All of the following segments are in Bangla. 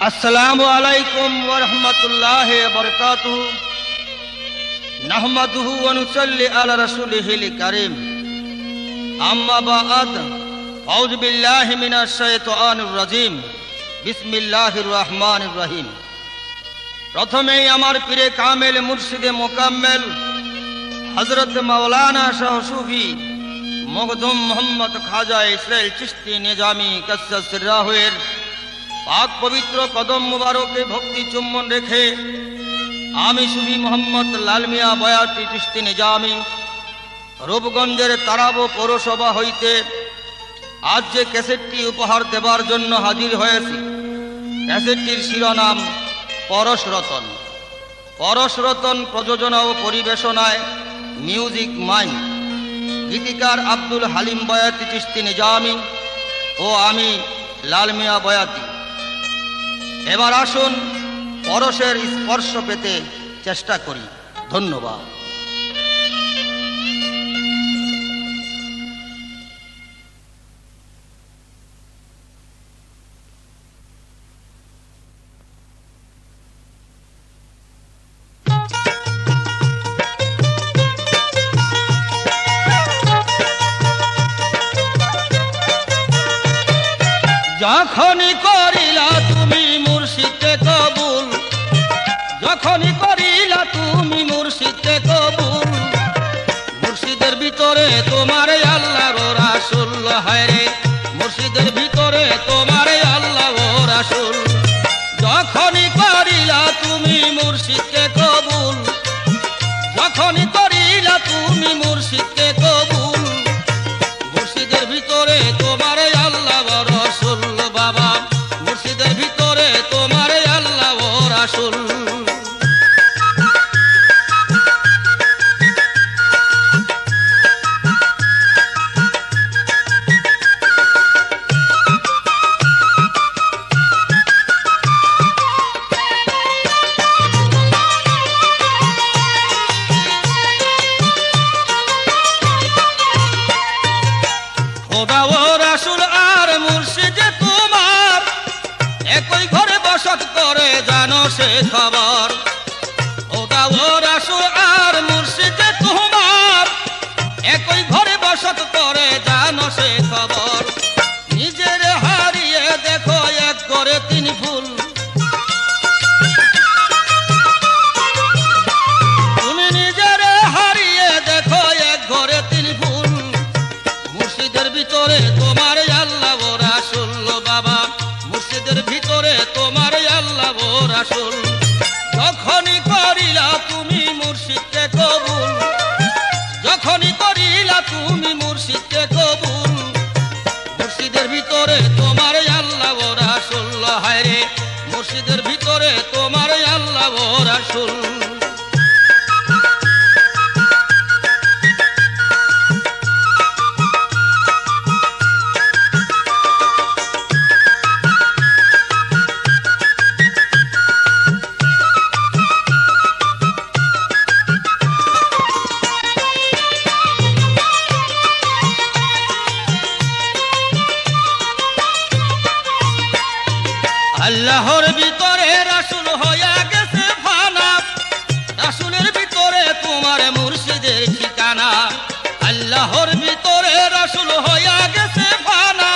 अस्सलामु अलैकुम व रहमतुल्लाहि व बरकातुहू। नहमदुहु व नुसल्ली अला रसूलिहिल करीम। अम्मा बाद, औज़ु बिल्लाहि मिनश शैतानिर रजीम। बिस्मिल्लाहिर रहमानिर रहीम। प्रथमेই আমার পীরে কামেল মুর্শিদে মোকাম্মেল হযরত মাওলানা শাহ সুফি মখদুম মোহাম্মদ খাজা ইসরাইল চিশতি নিজামী কদ্দাস সিররাহুর পাক পবিত্র কদম মুবারকে ভক্তি চুম্বন রেখে আমি সুফি মোহাম্মদ লাল মিয়া বয়াতি চিশতি নিজামী রূপগঞ্জের তারাব পৌরসভা হইতে আজ যে ক্যাসেটটি উপহার দেবার জন্য হাজির হয়েছি, ক্যাসেটটির শিরোনাম পরশ রতন। পরশ রতন প্রযোজনা ও পরিবেশনায় মিউজিক মাইন্ড, গীতিকার আব্দুল হালিম বয়াতি চিশতি নিজামী ও আমি লাল মিয়া বয়াতি। এবার আসুন পরশের স্পর্শ পেতে চেষ্টা করি। ধন্যবাদ। যখনই করিলা তুমি মুর্শিদকে কবুল, যখনই করিলা তুমি মুর্শিদকে কবুল, মুর্শিদের ভিতরে তোমার আল্লাহ ও রাসূল, হায়রে মুর্শিদের ভিতরে তোমার আল্লাহ ও রাসূল। যখনই করিলা তুমি মুর্শিদকে কবুল, যখনই করিলা তুমি মুর্শিদকে কবুল, মুর্শিদের ভিতরে তোমার আল্লাহ ও রাসূল, বাবা মুর্শিদের ভিতরে তোমার আল্লাহ ও রাসূল। খোদা ও রাসূল আর মুর্শিদ তোমার একই ঘরে বসত করে, জানো সে খবর। খোদা ও রাসূল আর মুর্শিদ তোমার একই ঘরে বসত করে, জানো সে খবর। নিজের হারিয়ে দেখো এক করে তিন ফুল, তুমি নিজের হারিয়ে দেখো এক ঘরে তিন ফুল, মুর্শিদের ভিতরে তোমার আল্লাহ ও রাসূল, বাবা মুর্শিদের ভিতরে তোমার আল্লাহ ও রাসূল। যখনই করিলা তুমি মুর্শিদকে কবুল, যখনই করিলা তুমি মুর্শিদকে কবুল, মুর্শিদের ভিতরে তোমার আল্লাহ ও রাসূল, হায়রে মুর্শিদের ভিতরে তোমার আল্লাহ ও রাসূল। আল্লাহর ভিতরে রাসূল হইয়া গেছে ফানা, রাসূলের ভিতরে তোমার মুর্শিদের ঠিকানা। আল্লাহর ভিতরে রাসূল হইয়া গেছে ফানা,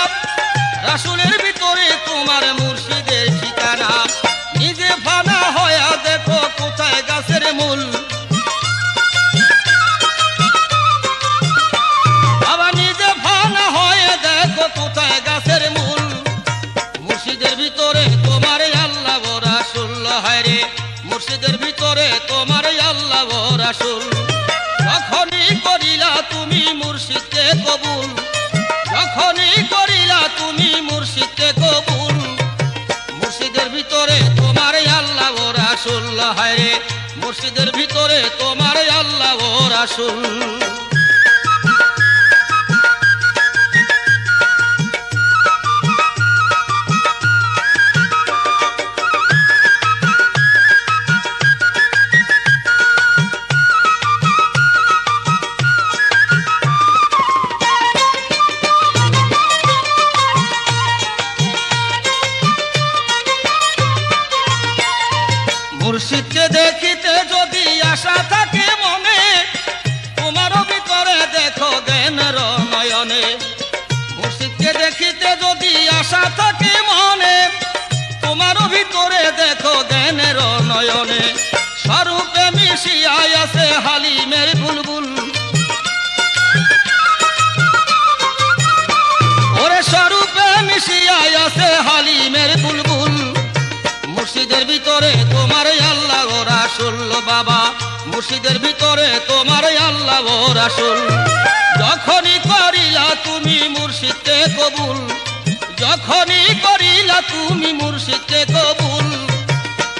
রাসূলের ভিতরে তোমার মুর্শিদের ঠিকানা। নিজে ফানা হইয়া দেখো কোথায় গাছের মূল, বাবা নিজে ফানা হয়ে দেখো কোথায় গাছের মূল, মুর্শিদের ভিতরে তোমার আল্লাহ ও রাসূল, হায়রে মুর্শিদের ভিতরে তোমার আল্লাহ ও রাসূল। যখনই করিলা তুমি মুর্শিদকে কবুল, যখনই করিলা তুমি মুর্শিদকে কবুল, মুর্শিদের ভিতরে তোমার আল্লাহ ও রাসূল, হায়রে মুর্শিদের ভিতরে তোমার আল্লাহ ও রাসূল। দেখিতে যদি আশা থাকে মনে, তোমারও ভিতরে দেখো জ্ঞানের নয়নে, স্বরূপে মিশিয়াই আছে হালিমের বুলবুল। ওরে স্বরূপে মিশিয়াই আছে হালিমের বুলবুল। মুর্শিদের ভিতরে তোমার আল্লাহ ও রাসূল বাবা, মুর্শিদের ভিতরে তোমার আল্লাহ ও রাসূল। যখনই করিলা তুমি মুর্শিদকে কবুল, যখনই করিলা তুমি মুর্শিদকে কবুল।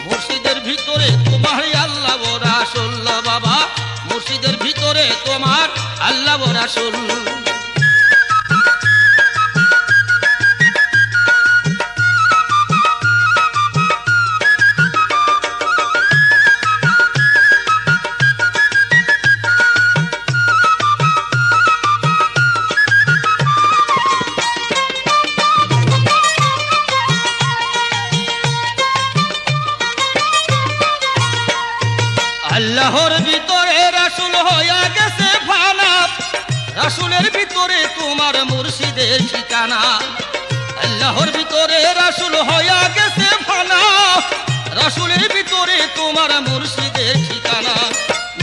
মুর্শিদের ভিতরে তোমার আল্লাহ ও রাসূল বাবা, মুর্শিদের ভিতরে তোমার আল্লাহ ও রাসূল। আল্লাহর ভিতরে রাসূল হইয়া গেছে ফানা, রাসূলের ভিতরে তোমার মুর্শিদের ঠিকানা। আল্লাহর ভিতরে রাসূল হইয়া গেছে ফানা, রাসূলের ভিতরে তোমার মুর্শিদের ঠিকানা।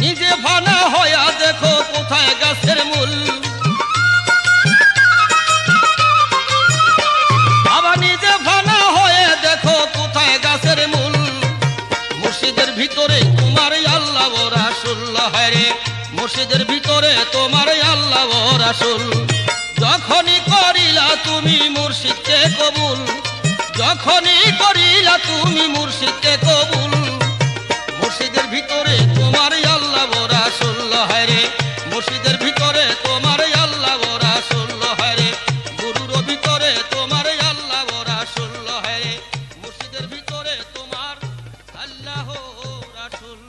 নিজে ফানা হইয়া দেখো কোথায় গাছের মূল, বাবা নিজে ফানা হয়ে দেখো কোথায় গাছের মূল। মুর্শিদের ভিতরে তোমার আল্লাহ ও রাসূল হায়রে, মুর্শিদের ভিতরে তোমার আল্লাহ ও রাসূল। যখনই করিলা তুমি মুর্শিদকে কবুল, যখনই করিলা তুমি মুর্শিদকে কবুল। মুর্শিদের ভিতরে তোমার আল্লাহ ও রাসূল হায়রে, মুর্শিদের ভিতরে তোমার আল্লাহ ও রাসূল হায়রে। গুরুর ভিতরে তোমার আল্লাহ ও রাসূল হায়রে, মুর্শিদের ভিতরে তোমার আল্লাহ ও রাসূল।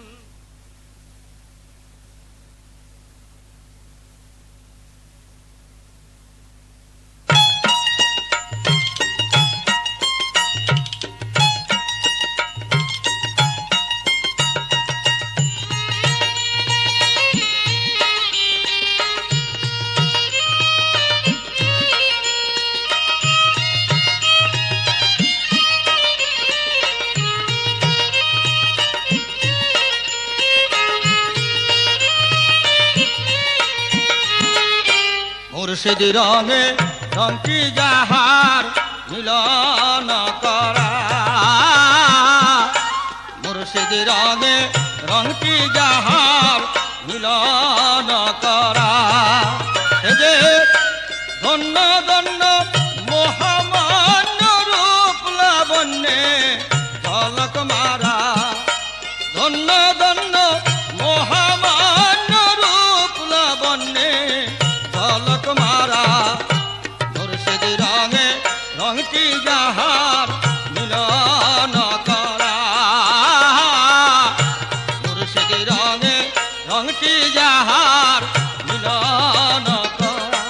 মুর্শিদ রঙে রঙটি যাহার মিলন করা, মুর্শিদ রঙে রঙটি যাহার মিলন করা। সে যে ধন্য ধন্য মহামান্য রূপ লাবণ্যে ঝলক মারা, ধন্য ধন্য মহামান্য রূপ লাবণ্যে ঝলক মারা। মুর্শিদ রঙে রঙটি যাহার মিলন করা, মুর্শিদ রঙে রঙটি যাহার মিলন করা।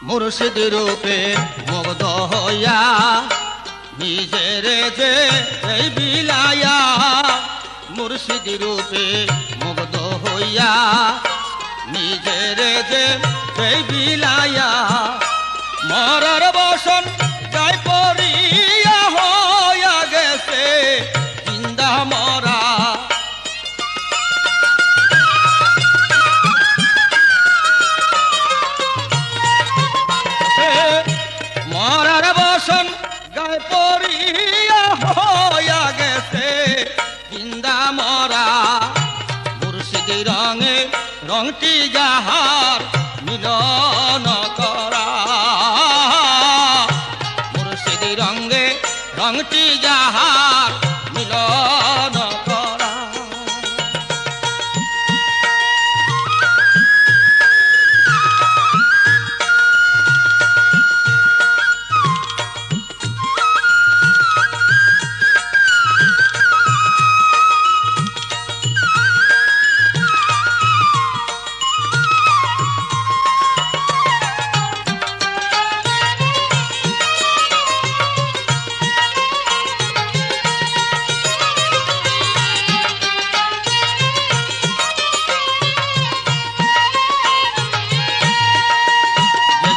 মুর্শিদ রূপে মুগ্ধ হইয়া নিজের যে এই বিলায়া, মুর্শিদ রূপে মুগ্ধ হইয়া নিজের যে এই বিলায়া। মরার বসন গায় পড়িয়া হইয়া গেছে জিন্দা মরা, মরার বসন গায়ে পড়িয়া হইয়া গেছে জিন্দা মরা। মুর্শিদ রঙে রঙটি যাহার মিলন করা, মুর্শিদ রঙে রঙটি যাহার মিলন করা।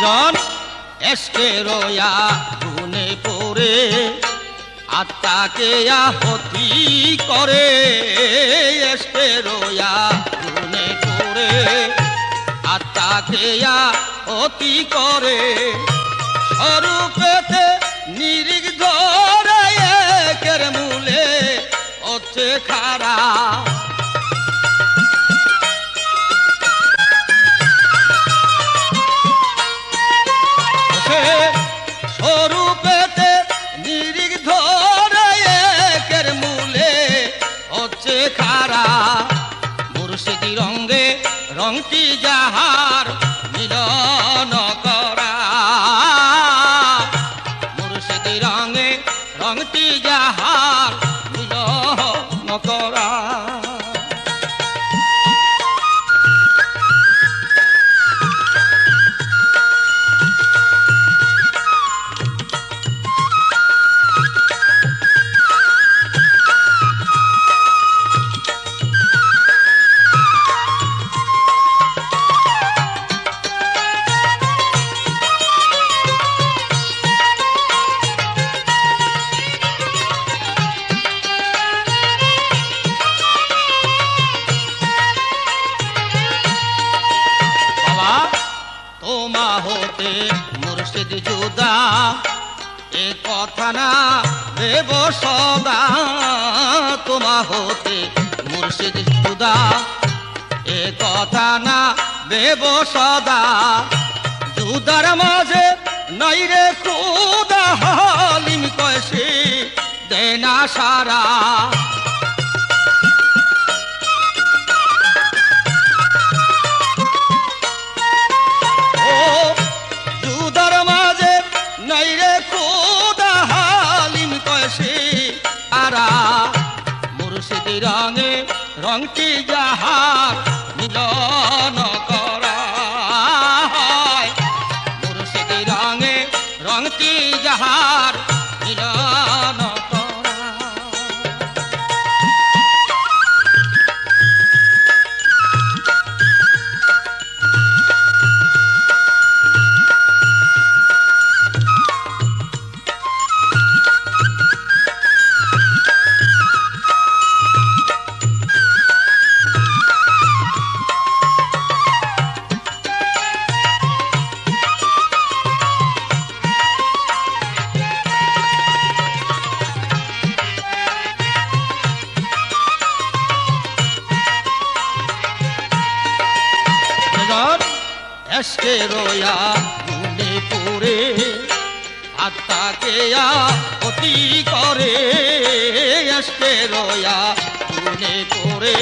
জন এসকে রোয়া গুনে পড়ে আত্মাকে আহতি করে, এসকে রোয়া গুনে পড়ে আত্মাকে আহতি করে, স্বরূপেতে নিরিখ ধরে একের মূলে হচ্ছে খারা। স্বরূপেতে নিরিখ ধরে একের মূলে হচ্ছে খারা, মুর্শিদি রঙ্গে রংটি যাহার মিলন করা, মুর্শিদি রঙে রংটি যাহার মিলন করা। তোমা হতে মুর্শিদ জুদা এ কথা না ভেব সদা, তোমা হতে মুর্শিদ জুদা এ কথা না ভেব সদা, জুদার মাঝে নাই রে খুদা হালিম কয়েছে দেনা সারা। জুদার মাঝে নাই রে খুদা হালিম কয়েছে আরা, মুর্শিদি রঙে রংটি যাহার মিলন করা, মুর্শিদি রঙে রংটি যাহার মিলন করা। এসকে রোয়া গুনে পড়ে আত্মাকে আহতি করে, এসকে রোয়া গুনে পড়ে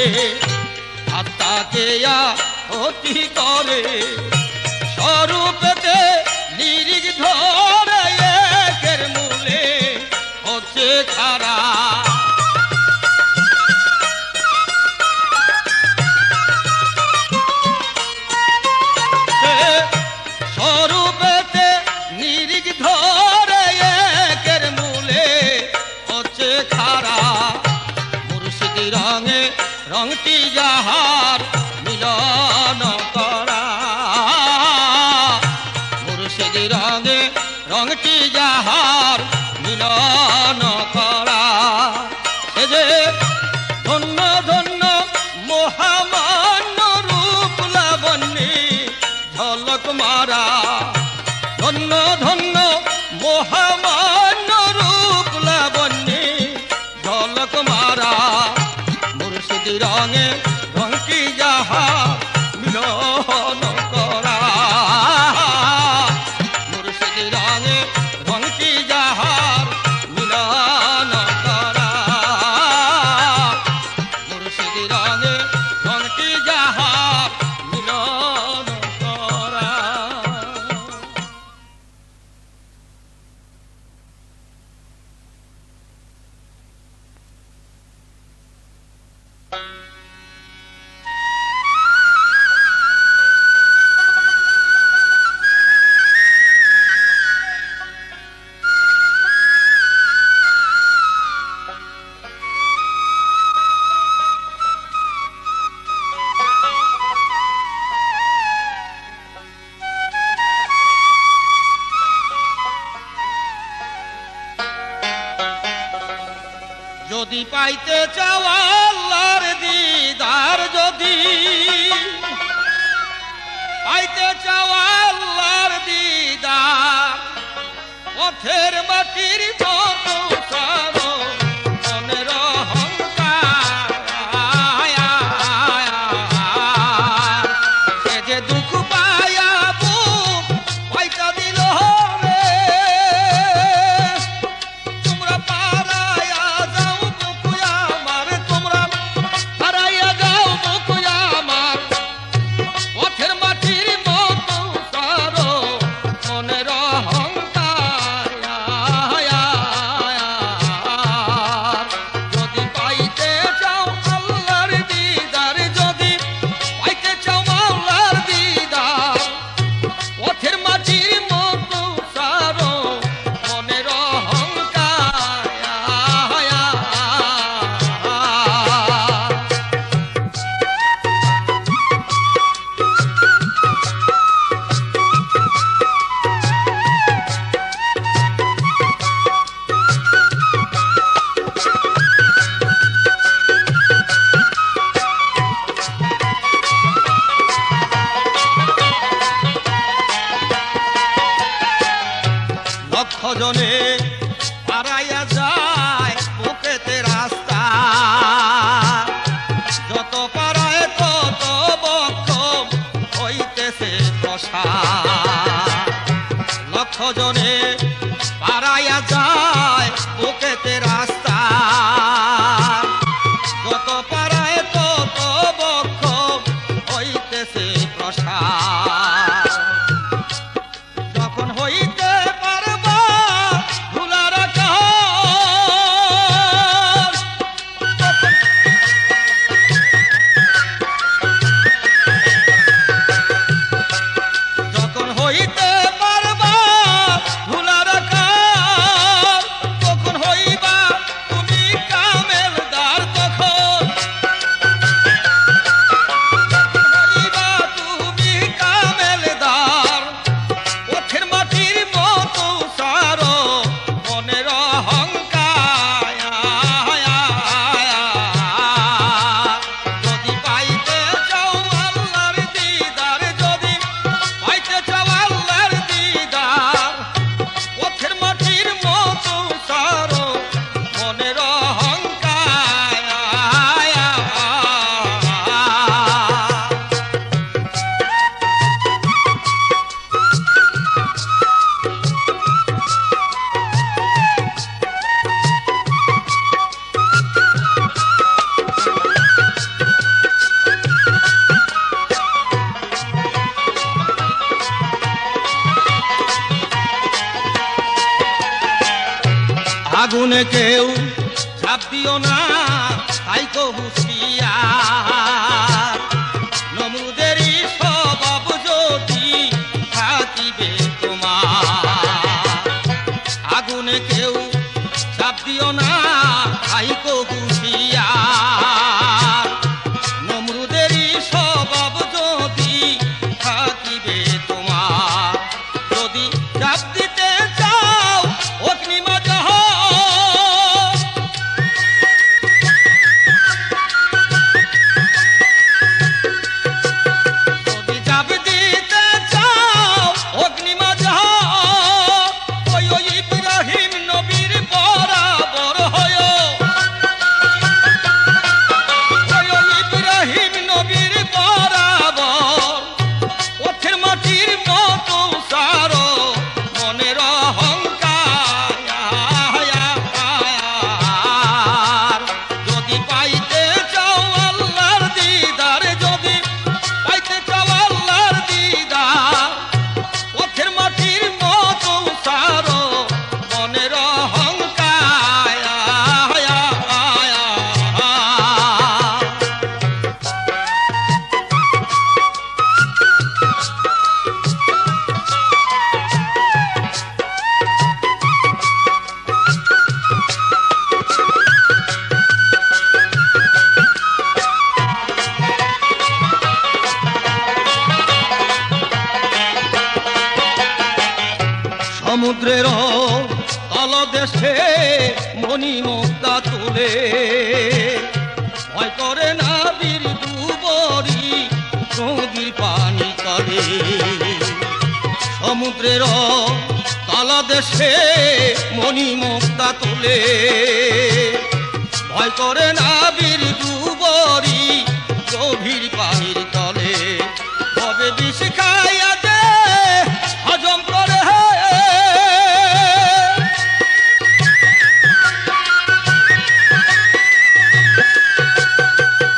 আত্মাকে আহতি করে, স্বরূপেতে নিরিখ ধরে একের মূলে হচ্ছে খারা। স্বরূপেতে নিরিখ ধরে একের মূলে হচ্ছে খারা, মুর্শিদি রঙে রংটি যাহার মিলন করা, মুর্শিদি রঙে রংটি যাহার মিলন করা। সে যে ধন্য ধন্য মহামান্য রূপ লাবণ্যে ঝলক মারা, ধন্য ধন্য মহামান্য রূপ লাবণ্যে ঝলক মারা, মুর্শিদি রঙে রংটি যাহার মিলন করা, মুর্শিদি রঙে রংটি যাহার মিলন করা, মুর্শিদি রঙে রংটি যাহার মিলন করা। জনে পারাইয়া যায় বুকেতে রাস্তা, যত পারায় তত বক্ষ হইতেছে প্রসার। লক্ষ জনে পারাইয়া যায় বুকেতে রাস্তা, যত পারায় তত বক্ষ হইতেছে প্রসার। যখন হইতে পারবা ভুলার আকাশ, যখন হইতে পারবা ভুলার আকাশ, তখন হইবা তুমি কামেলদার। তখন হইবা তুমি কামেলদার। পথের মাটির মতো সারো মনের অহংকার, যদি পাইতে চাও আল্লাহর দিদার, যদি পাইতে চাও আল্লাহর দিদার, পথের মাটির মতো সারো মনের অহংকার। আগুনে কেউ ঝাঁপ দিও না, তাই তো হুঁশিয়ার। নমরুদেরই স্বভাব যদি থাকিবে তোমার, আগুনে কেউ ঝাঁপ দিও না, তাই তো হুঁশিয়ার। নমরুদেরই স্বভাব যদি থাকিবে তোমার, যদি ঝাঁপ দিতে চাও অগ্নিমাজহ, যদি ঝাঁপ দিতে চাও অগ্নিমাজহ, ওই ইব্রাহিম নবীর বরাবর হয়, ওই ইব্রাহিম নবীর বরাবর। পথের মাটির মতো সারো মনের অহংকার, যদি পাইতে চাও আল্লাহর দিদার, যদি পাইতে চাও আল্লাহর দিদার, পথের মাটির মতো সারো মনের অহংকার। সমুদ্রের তলদেশে মণিমুক্তা তুলে, ভয় করে না বীর দুবরী নদীর পানি তলে। সমুদ্রের তলদেশে মণিমুক্তা তুলে, ভয় করে না বীর দুবরী গভীর পানির তলে। তবে বিষ খাইয়া দে হজম করে,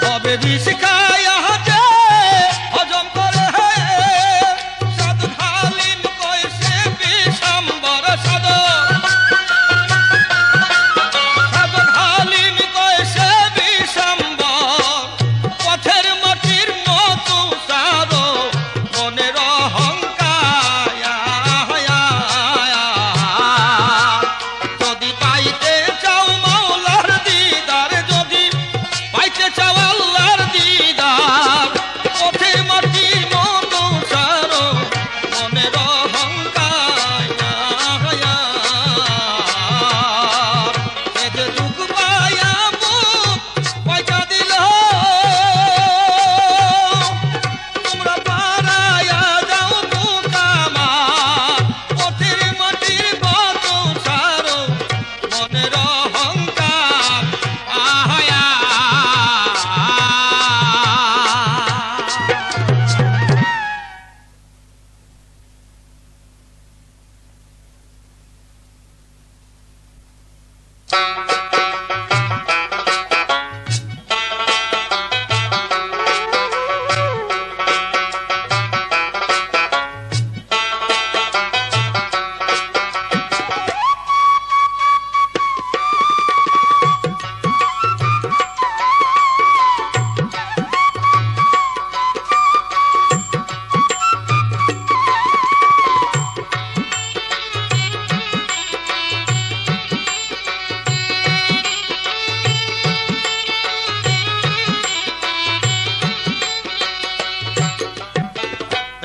তবে বিষ খাইয়া দে হজম করে। সাধু হালিম কইছে বিশম্বর সাধু, সাধু হালিম কইছে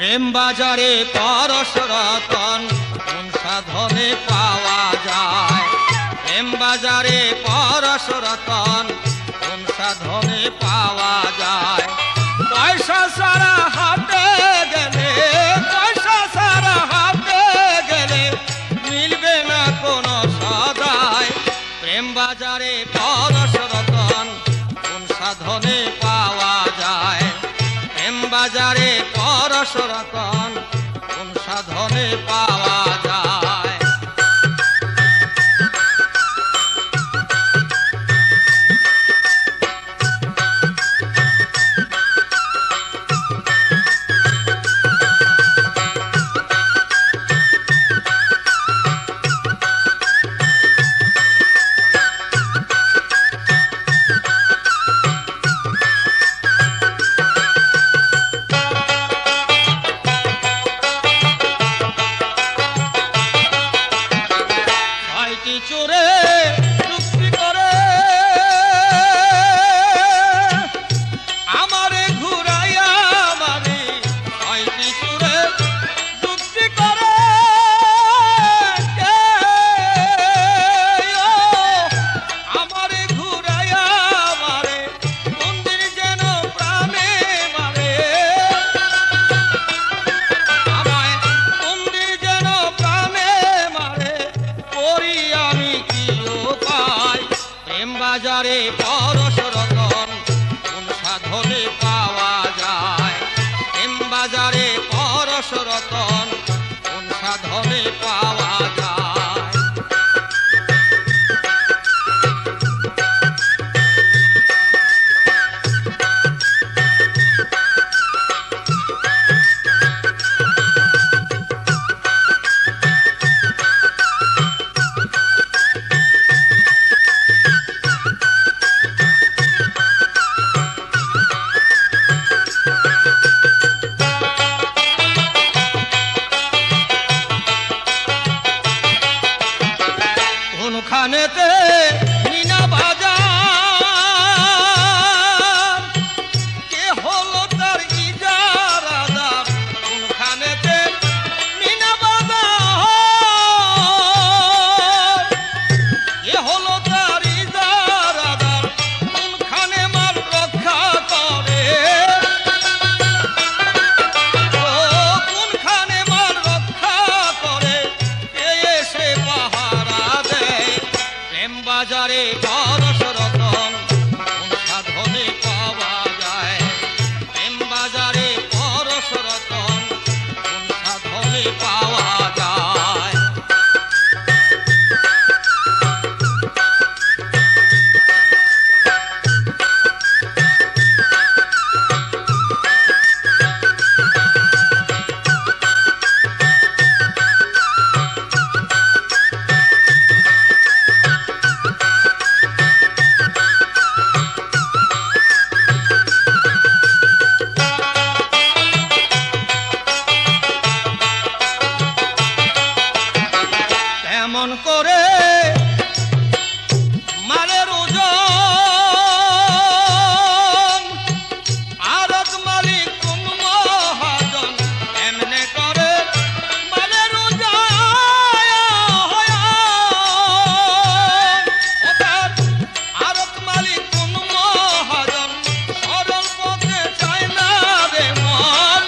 প্রেম বাজারে পরশ রতন কোন সাধনে পাওয়া যায়? প্রেম বাজারে পরশ রতন কোন সাধনে পাওয়া যায়? পয়সা সারা হাতে গেলে, পয়সা সারা হাতে গেলে মিলবে না কোনো সদায়। প্রেম বাজারে পরশ রতন কোন সাধনে পাওয়া যায়? প্রেম বাজারে পরশ রতন কোন সাধনে পাওয়া যায়? চোরে চুক্তি করে আমারে ঘুরাইয়া মারে, ছয়টি চোরে চুক্তি করে আমারে ঘুরাইয়া মারে, মন্দির যেন প্রাণে মারে, আমায় মন্দির যেন প্রাণে মারে, করি আমি কি উপায়? প্রেম বাজারে পরশ রতন কোন সাধনে পাওয়া যায়? প্রেম বাজারে পরশ রতন কোন সাধনে পাওয়া যায়? কোনখানেতে মিনা বাজার, কে হলো তার ইজারাদার? কোনখানেতে মিনা বাজার, কে হলো তার ইজারাদার? কোনখানে মাল রক্ষা করে, কোনখানে মাল রক্ষা করে, কে এসে পাহারা দেয়? প্রেম বাজারে পরশ রতন কোন সাধনে পাওয়া যায়? প্রেম বাজারে পরশ রতন কোন সাধনে পাওয়া যায়? কেমন করে মালের ওজন, আরত মালিক কোন মহাজন? এমনে করে মালের ওজন, আরত মালিক কোন মহাজন? সরল পথে চায় না রে মন,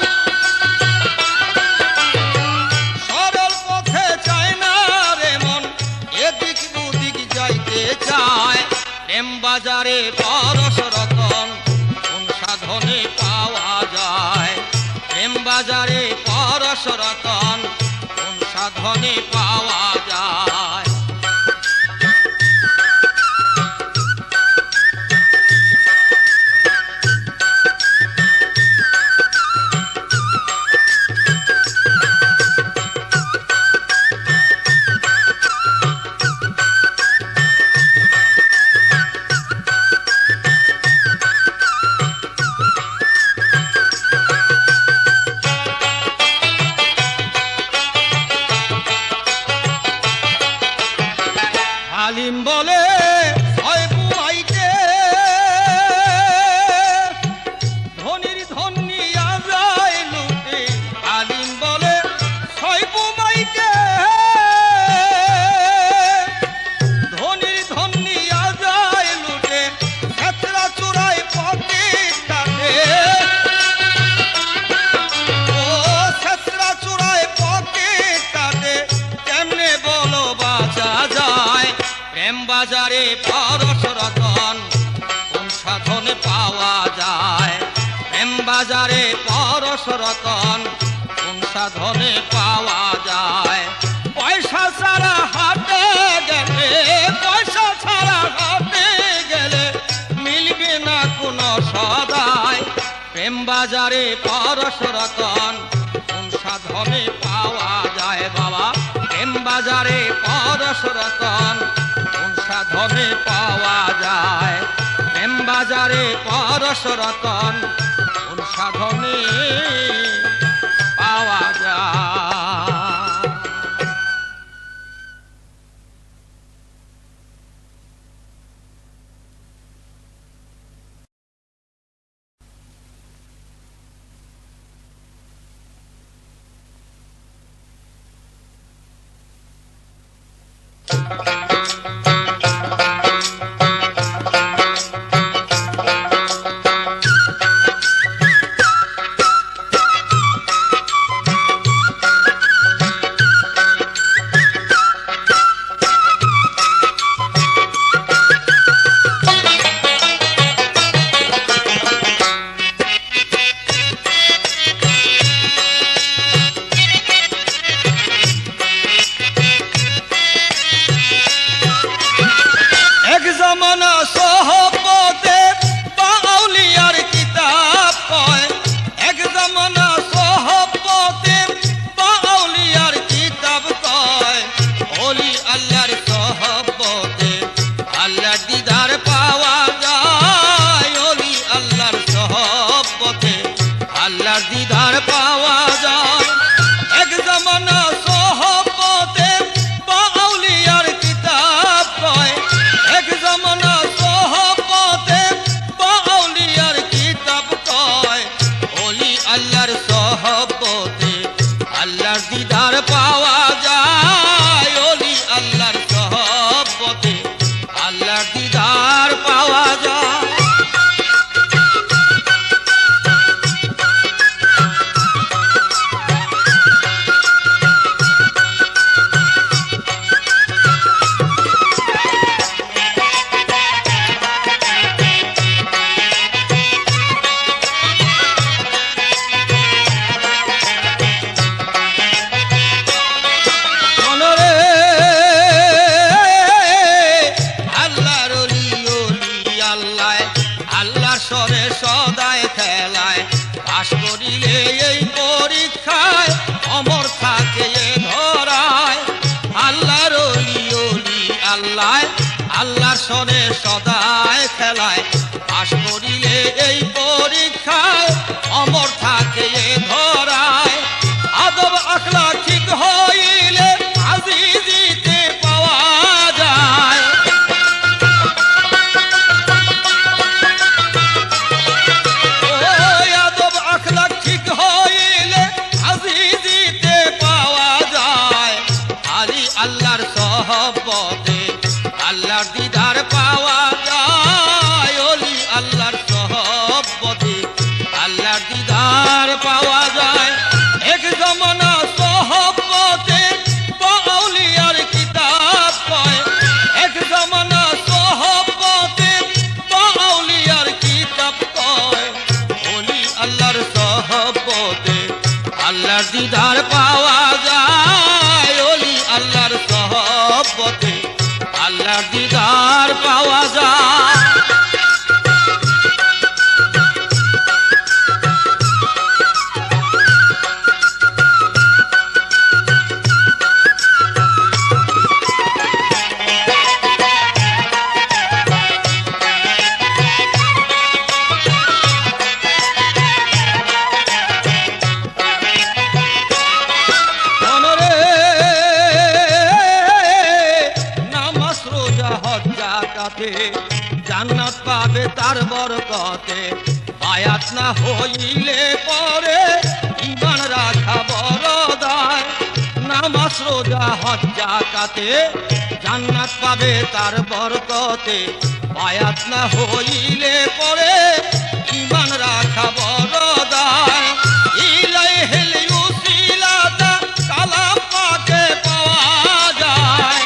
সরল পথে চায় না রে মন, এদিক ওদিক যাইতে চায়। প্রেম বাজারে পরশ রতন কোন সাধনে পাওয়া যায়? প্রেম বাজারে পরশ রতন কোন সাধনে পাওয়া যায়? বাজারে পরশ রতন কোন সাধনে পাওয়া যায় প্রেম বাজারে পরশ রতন কোন সাধনে পাওয়া যায় পয়সা ছাড়া হাটে গেলে পয়সা ছাড়া হাটে গেলে মিলবে না কোনো সদায় প্রেম বাজারে পরশ রতন কোন সাধনে পাওয়া যায় বাবা প্রেম বাজারে পরশ রতন কোন সাধনে পাওয়া যায় প্রেম বাজারে পরশ রতন কোন সাধনে পাওয়া যায়। দিদার পাওয়া যায় এক জামানা সোহবতে বাউলিয়ার কিতাব কয় এক জামানা সোহবতে বাউলিয়ার কিতাব কয় ওলি আল্লাহর সোহবতে আল্লাহর দিদার পাওয়া যায় ওলি আল্লাহর সোহবতে আল্লাহর দিদার পাওয়া যায়। সরে সদায় খেলায় পাশ করিলে এই পরীক্ষায় অমর থাকে এ ধরায় আল্লাহর ওলি ওলি আল্লাহ আল্লাহর সরে সদায় খেলায় পাশ করিলে এই পরীক্ষায় অমর থাকে এ ধরায় আদব আখলাক ঠিক হইলে আজিজিতে পাওয়া যায় আল্লাহর সহবতে আল্লাহর দিদার পাওয়া যায় ওলি আল্লাহর সহবতে আল্লাহর দিদার পাওয়া যায় এক জামানা সহবতে বাউলিয়ার কিতাব কয় এক জামানা সহবতে বাউলিয়ার কিতাব কয় ওলি আল্লাহর সহবতে আল্লাহর দিদার পাওয়া যায় ওলি আল্লাহর সহবতে আল্লাহর দিদার পাওয়া যায়। জান্নাত পাবে তার বরকতে বায়াত না হইলে পরে ঈমান রাখা বড় দায় নামাজ রোজা হজ যাকাতে জান্নাত পাবে তার বরকতে বায়াত না হইলে পরে ঈমান রাখা বড় দায় ইলাইহিল উসিলাতা কালাম পাকে পাওয়া যায়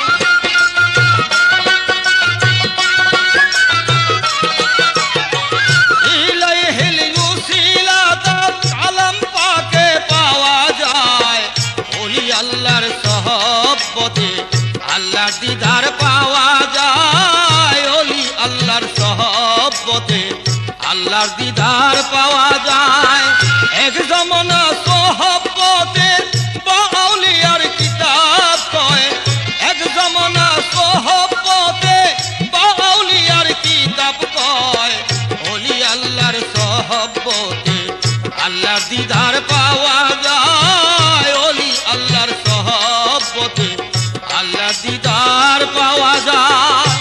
দিদার পাওয়া যায়। এক জমানা সোহবতে বা আউলিয়ার কিতাব কয়, এক জমানা সোহবতে বা আউলিয়ার কিতাব কয়, ওলি আল্লাহর সোহবতে আল্লাহর দিদার পাওয়া যায়। ওলি আল্লাহর সোহবতে আল্লাহর দিদার পাওয়া যায়।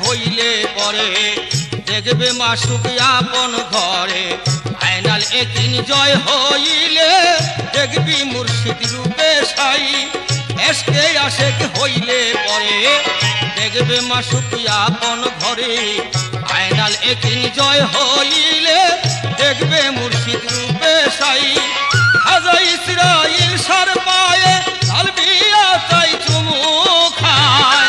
হইলে পরে দেখবে মাসুক আপন ঘরে, আয়নাল একিন জয় হইলে দেখবি মুর্শিদ রূপে সাই। এসকে আশেক হইলে পরে দেখবে মাসুক আপন ঘরে, আয়নাল একিন জয় হইলে দেখবে মুর্শিদ রূপে সাই। খাজা ইসরাইল সার পায়ে তালবিয়া চাই চুমু খায়,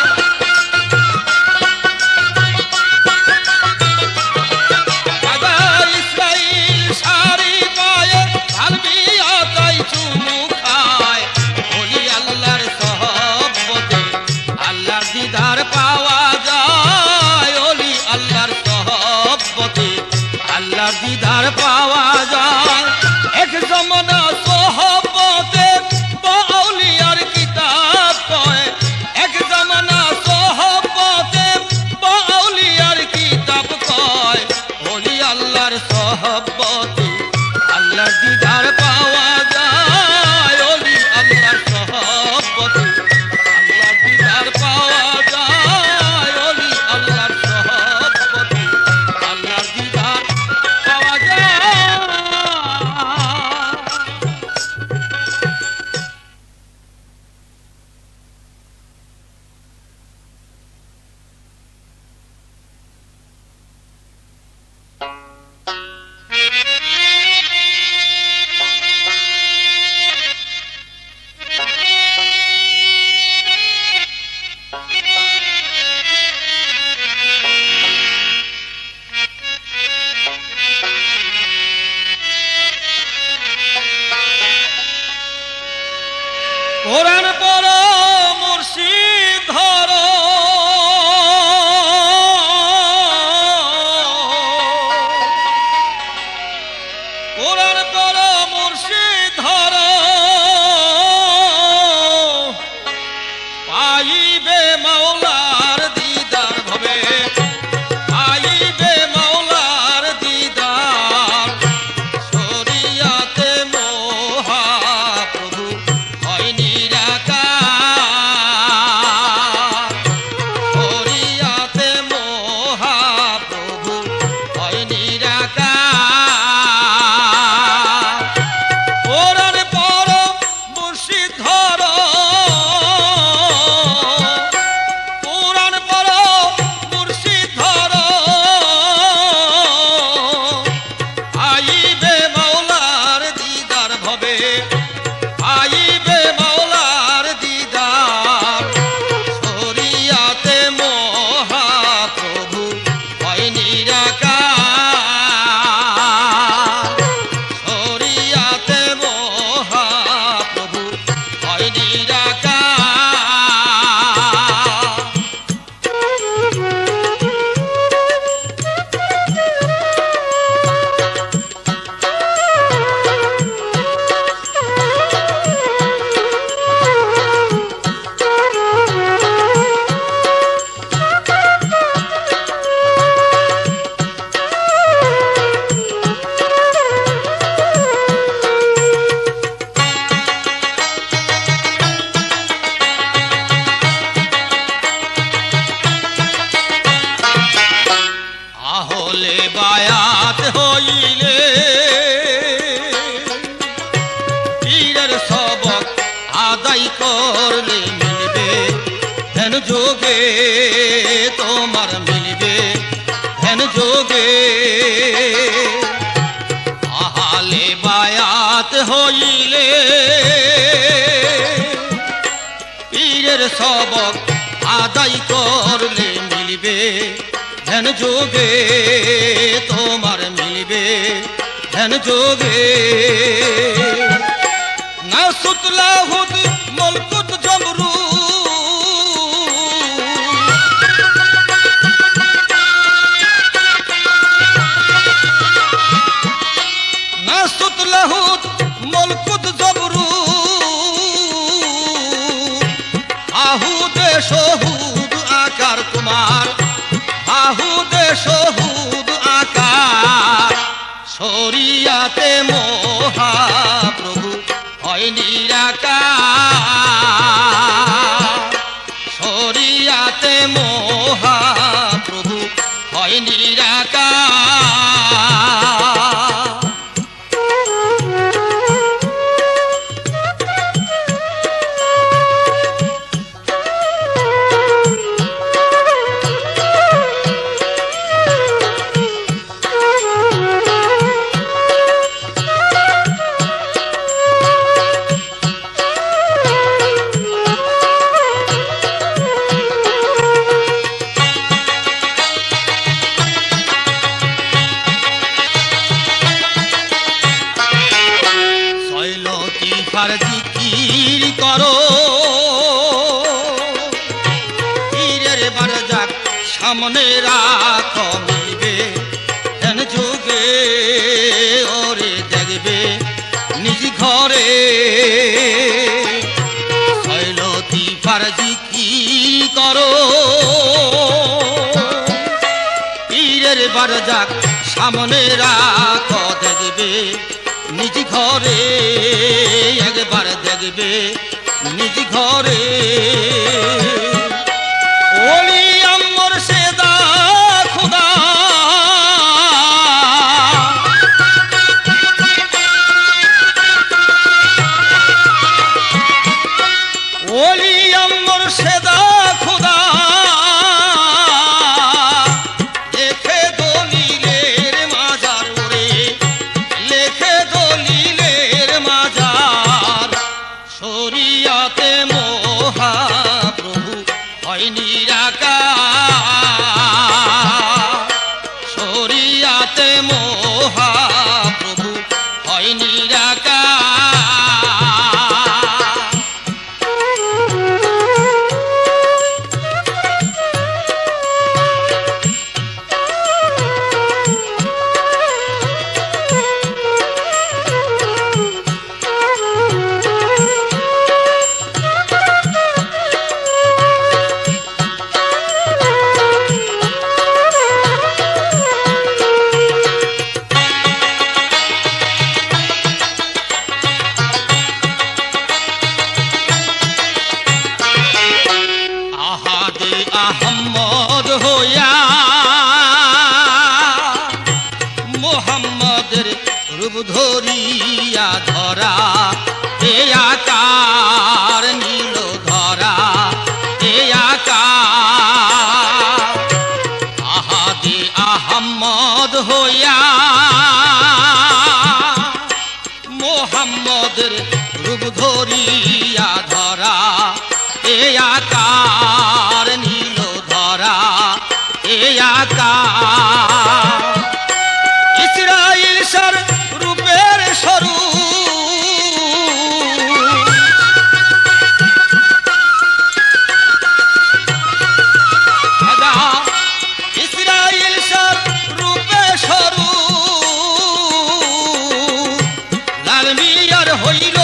দিদার পাওয়া যায়। এক জমানা সোহবতে বা আউলিয়ার কিতাব কয়, এক জমানা সোহবতে বা আউলিয়ার কিতাব কয়, ওলি আল্লাহর সোহবতে আল্লাহর দিদার পাওয়া যায়। ওলি আল্লাহর সোহবতে আল্লাহর দিদার পাওয়া যায়। ওলি আল্লাহর সোহবতে আল্লাহর দিদার পাওয়া যায়। কোরআন পড়ো মুর্শিদ ধরো, কোরআন পড়ো মুর্শিদ ধরো, পাইবে মাওলার দিদার ভবে, পাইবে মাওলার দিদার। শরিয়াতে মহাপ্রভু হয় নিরাকার, শরিয়াতে মহাপ্রভু হয় নিরাকার। কোরআন পড়ো মুর্শিদ ধরো, কোরআন পড়ো মুর্শিদ ধরো, আইবে মাওলার দিদার ভবে, আইবে মাওলার দিদার। শরিয়াতে মহাপ্রভু হয় নিরাকার, শরিয়াতে মহাপ্রভু হয় নিরাকার। আহলে বায়াত হইলে পীরের সবক আদায় করলে মিলবে ধ্যান যোগে, তোমার মিলবে ধ্যান যোগে। আহলে বায়াত হইলে শিখলে পীরের সবক আদায় করলে মিলবে ধ্যান যোগে, তোমার মিলবে ধ্যান যোগে। নাসুত লাহুত মুলকুত জমরু নাসুত লাহুত মুলকুত জমরু আহুদে শহুদ আকার তোমার, আহুদে শহুদ আকার। শরিয়াতে মহাপ্রভু হয় নিরাকার, শরিয়াতে মহাপ্রভু হয় নিরাকার। জিকির করো পীরের বারজাক সামনে রাখো মিলবে ধ্যান যোগে, ওরে দেখবে নিজ ঘরে। শৈলতি পার জিকির করো পীরের বারজাক সামনে রাখো দেখবে নিজ ঘরে, একবার দেখবে নিজ ঘরে। ওলি আমর সেদা খুদা ওলি আমর সেদা খুদা লেখে দলিলের মাজার, ওরে লেখে দলিলের মাজার। শরিয়াতে মহাপ্রভু হয় নিরাকার, শরিয়াতে মহাপ্রভু হয় নিরাকার। আহম্মদ হইয়া মোহাম্মদের রূপ ধরিয়া ধরা, এ আকার নীল ধরা, এ আকার। আহাদে আহম্মদ হইয়া মোহাম্মদের রূপ ধরিয়া ধরা, এ আকার নীল ধরা, এ আকার। ইসরাইল সর রূপের সরু ইসরাইল সর রূপে সরু লাল মিয়ার হইল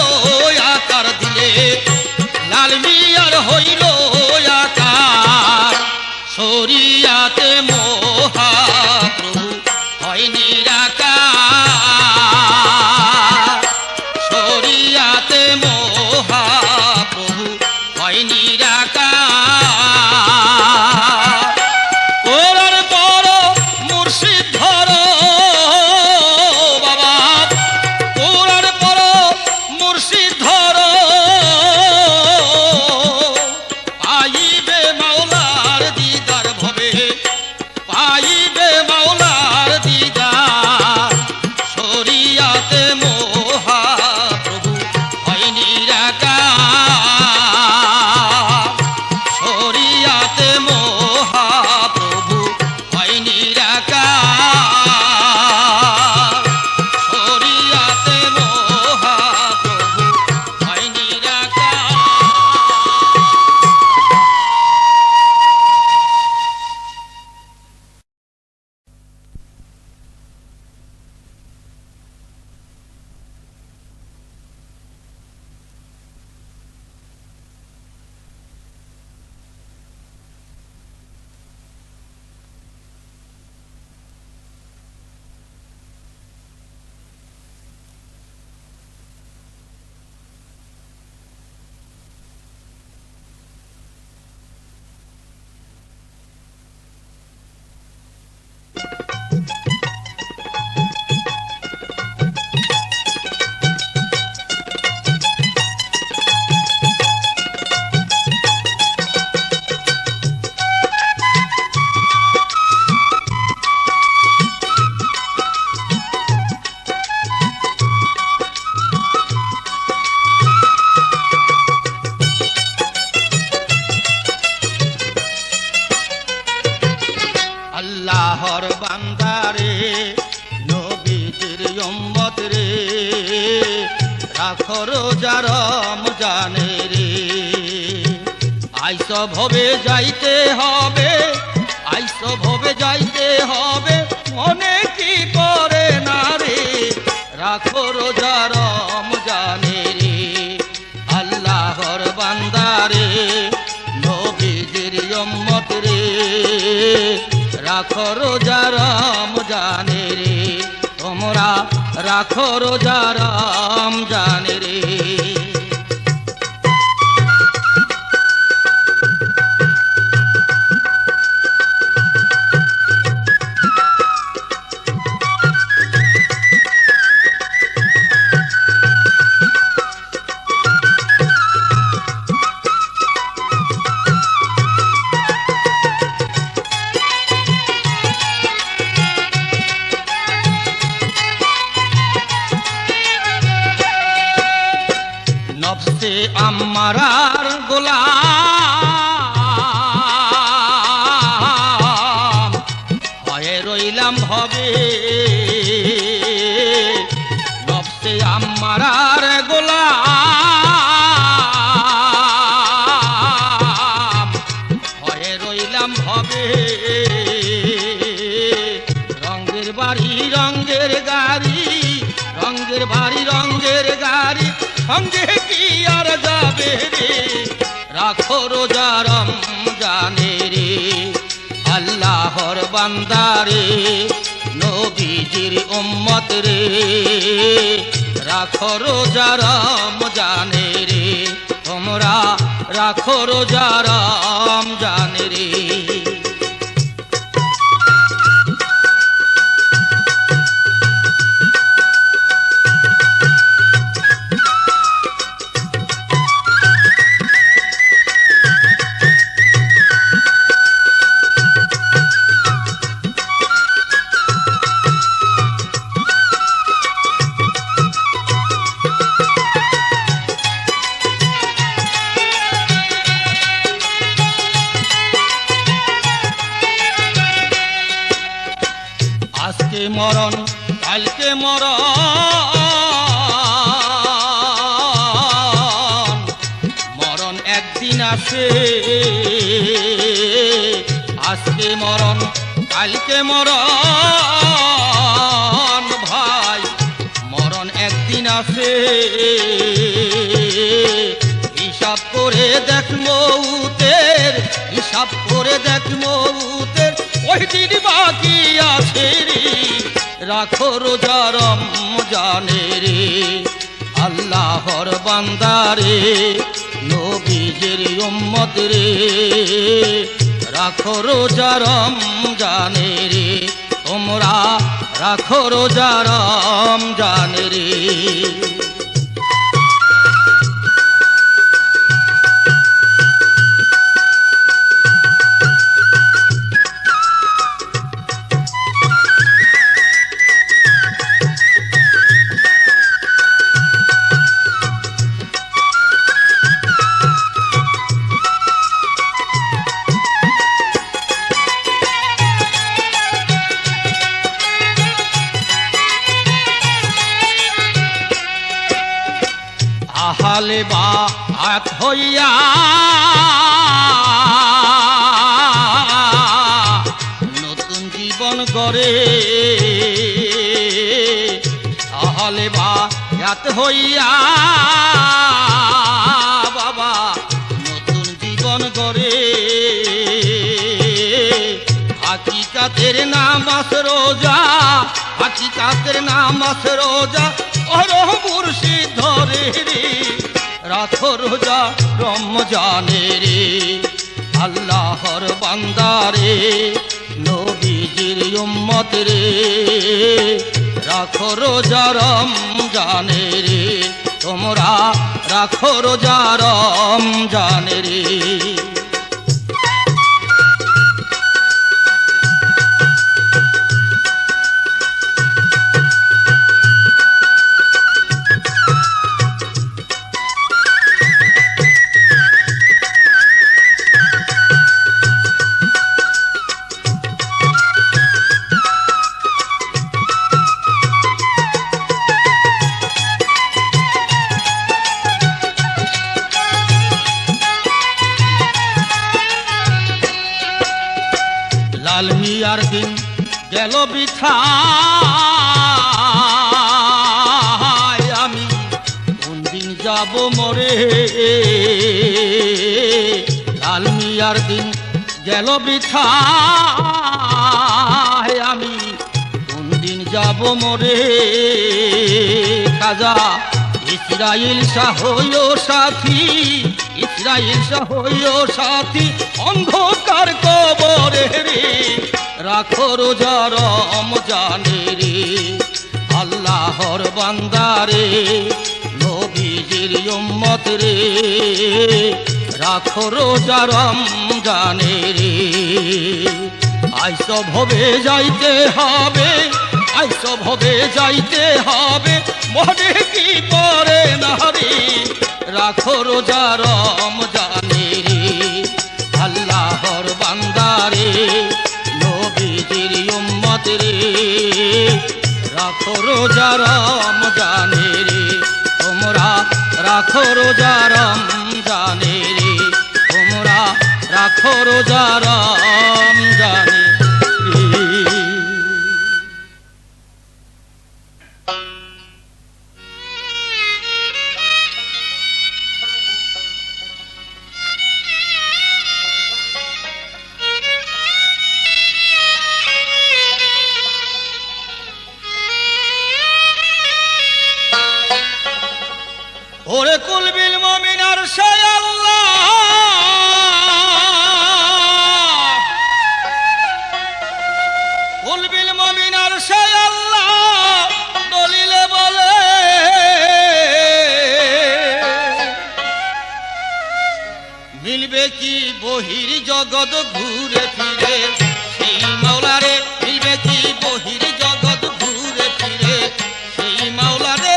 আকার দিলে, লাল মিয়ার হইল আকার। শরিয়াতে মহা রাখো রোজা রমজানে রে। আইস ভবে যাইতে হবে, আইস ভবে যাইতে হবে, মনে কি করে না রে। রাখো রোজা রমজানে রে, আল্লাহর বান্দারে, নবীজির উম্মত রে। রাখো রোজা রমজানে রে, তোমরা রাখো রোজা রমজানে রে। নফসে আম্মারার গোলাম হয়ে রইলাম ভবে। নফসে আম্মারার গোলাম হয়ে রইলাম ভবে। রঙের বাড়ি রঙের গাড়ি, রঙের বাড়ি রঙের গাড়ি, সঙ্গে কি আর যাবে রে। রাখো রোজা রমজানে রে, আল্লাহর বান্দারে, নবীজির উম্মত রে। রাখো রোজা রমজানে রে, তোমরা রাখো রোজা রমজানে রে। আজকে মরণ কালকে মরণ, মরণ একদিন আসে। আজকে মরণ কালকে মরণ, ভাই মরণ একদিন আসে। হিসাব করে দেখ মউতের, হিসাব করে দেখ মউতের, ওই দিন বাকি আছে রে। রাখো রোজা রমজানে রে, আল্লাহর বান্দারে, নবীজির উম্মত রে। রাখো রোজা রমজানে রে, তোমরা রাখো রোজা রমজানে রে। আহালে বাত হইয়া নতুন জীবন গড়ে। আহালে বাত হইয়া বাবা নতুন জীবন গড়ে। হাকিকাতের নামাজ রোজা, হাকিকাতের নামাজ রোজা, অরহ মুর্শিদ ধরে রে। রাখো রোজা রমজানে রে, আল্লাহর বান্দারে, নবীজির উম্মত রে। রাখো রোজা রমজানে রে, তোমরা রাখো রোজা রমজানে রে। আর দিন গেল বৃথা আমি কোন দিন যাব মরে লাল মিয়ার দিন গেল বৃথা আমি কোন দিন যাব মরে খাজা ইসরাইল শাহ সাথী ইসরাইল শাহ সাথী অন্ধকার কবরে রে রাখো রোজা রমজানে রে আল্লাহর বান্দারে নবীজির উম্মত রে রাখো রোজা রমজানে রে আইসব হবে যাইতে হবে আইসব হবে যাইতে হবে মনে কি পরে না রে রাখো রোজা রমজানে রে আল্লাহর বান্দারে নবীজির উম্মত রে রাখো রোজা রমজানে রে তোমরা রাখো রোজা রমজানে রে তোমরা রাখো রোজা রমজানে ওরে কুলবিল মুমিন আরশায় আল্লাহ কুলবিল মুমিন আরশায় আল্লাহ দলিলে বলে মিলবে কি বহির জগৎ ঘুরে ফিরে সেই মাওলারে মিলবে কি বহির জগৎ ঘুরে ফিরে সেই মাওলারে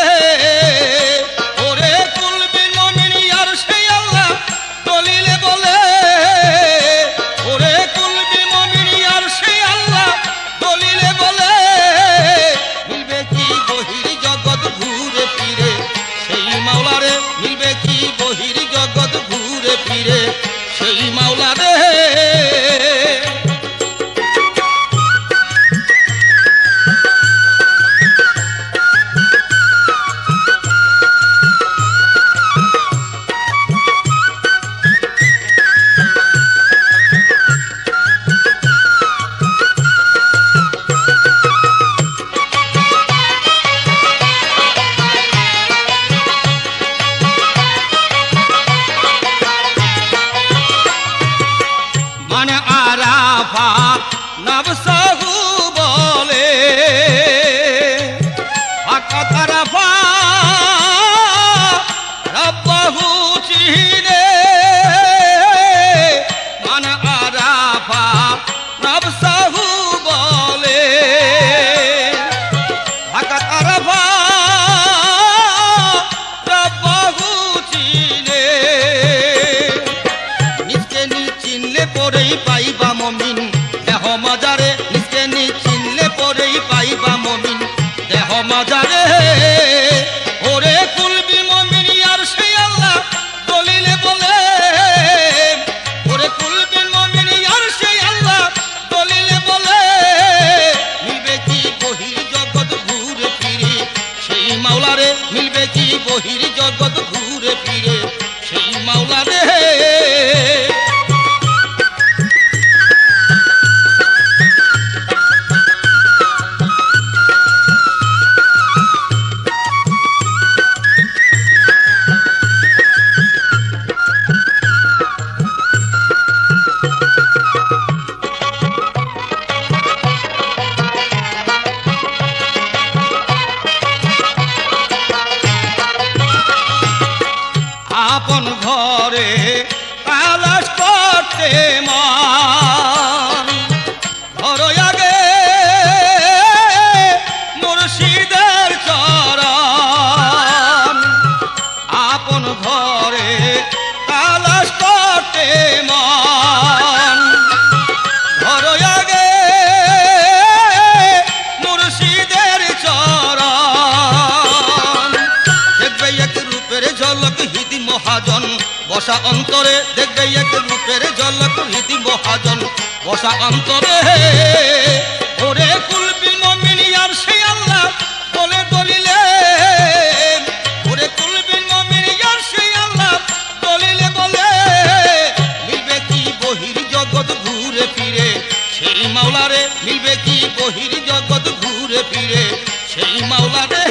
সেই মাওলা রে মানে আরাফা নবসাহু বলে ফাকাত আরাফা রব্বাহু চিনে মানে আরাফা নবসাহু বলে ফাকাত আরাফা রব্বাহু চিনে নিজকে চিনলে পরেই পাইবা মমিন দেহ মজারে নিজকে চিনলে পরেই পাইবা মমিন দেহ মজারে ওরে কুলবি মমিন আর সেই আল্লাহ দলিলে বলে ওরে কুলবি মমিন আর সেই আল্লাহ দলিলে বলে মিলবে কি বহির জগৎ ঘুরে ফিরে সেই মাওলারে মিলবে কি বহির জগৎ ঘুরে ফিরে সেই মাওলারে আপন ঘরে তালাশ করতে মান ঘর আগে মুর্শিদের চরণ আপন ঘরে তালাশ করতে মান ঘর আগে মুর্শিদের চরণ দেখবে এক রূপের ঝলক হিদি মহাজন বসা অন্তরে দেখবে এক রূপের ঝলক হিদি মহাজন বসা অন্তরে ওরে কুলবিল মুমিন আর সেই আল্লাহ বলে দলিলে ওরে কুলবিল মুমিন আর সেই আল্লাহ দলিলে বলে মিলবে কি বহির জগৎ ঘুরে ফিরে সেই মাওলারে মিলবে কি বহির জগৎ ঘুরে ফিরে সেই মাওলারে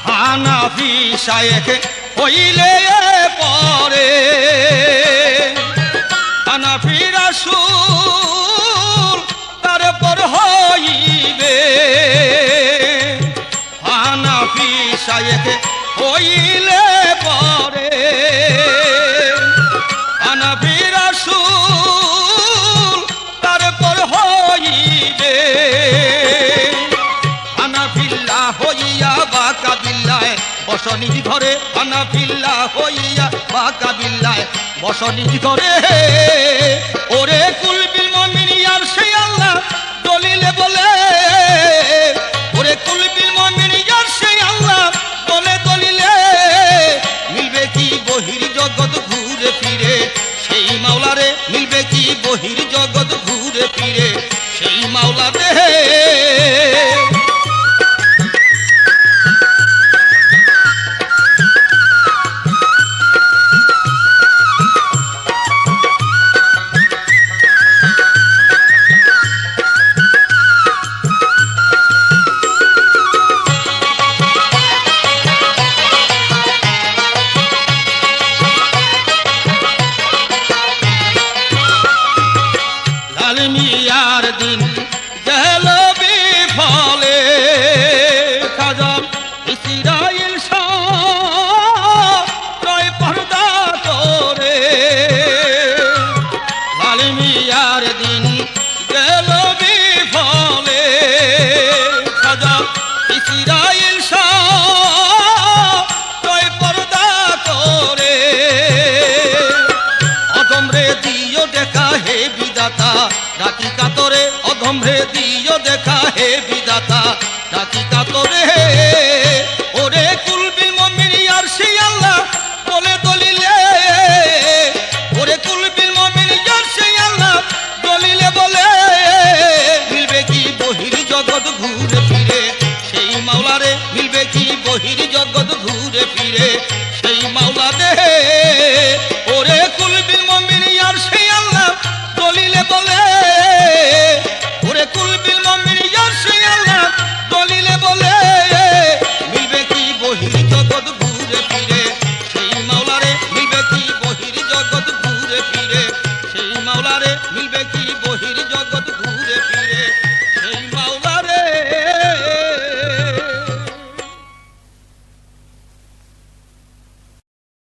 হানাফি শায়েখ হইলে পরে হানাফি রাসূল তারপর হইবে হানাফি শায়েখ হইলে পরে হানাফি রাসূল তারপর হইবে হানাফিল্লাহ হইয়া বাকা বিল্লাহ বসনিজ ঘরে হানাফিল্লাহ হইয়া বাকা বিল্লাহ বসনিজ ঘরে ওরে কুলবিল মুমিন আর সেই আল্লাহ দলিলে বলে ওরে কুলবিল মুমিন আর সেই আল্লাহ বলে দলিলে মিলবে কি বহির জগৎ ঘুরে ফিরে সেই মাওলারে মিলবে কি বহির জগৎ ঘুরে ফিরে সেই মাওলারে মিয়ার দিন গেল বিফলে খাজা ইসরাইল নয় পর্দা করে লাল মিয়ার দিন গেল বিফলে খাজা ইসরাইল নয় পর্দা করে অদমরে দিও দেখা হে বিদাতা ডাকি কাতরে অধম রে দিও দেখা হে বিদাতা ডাকি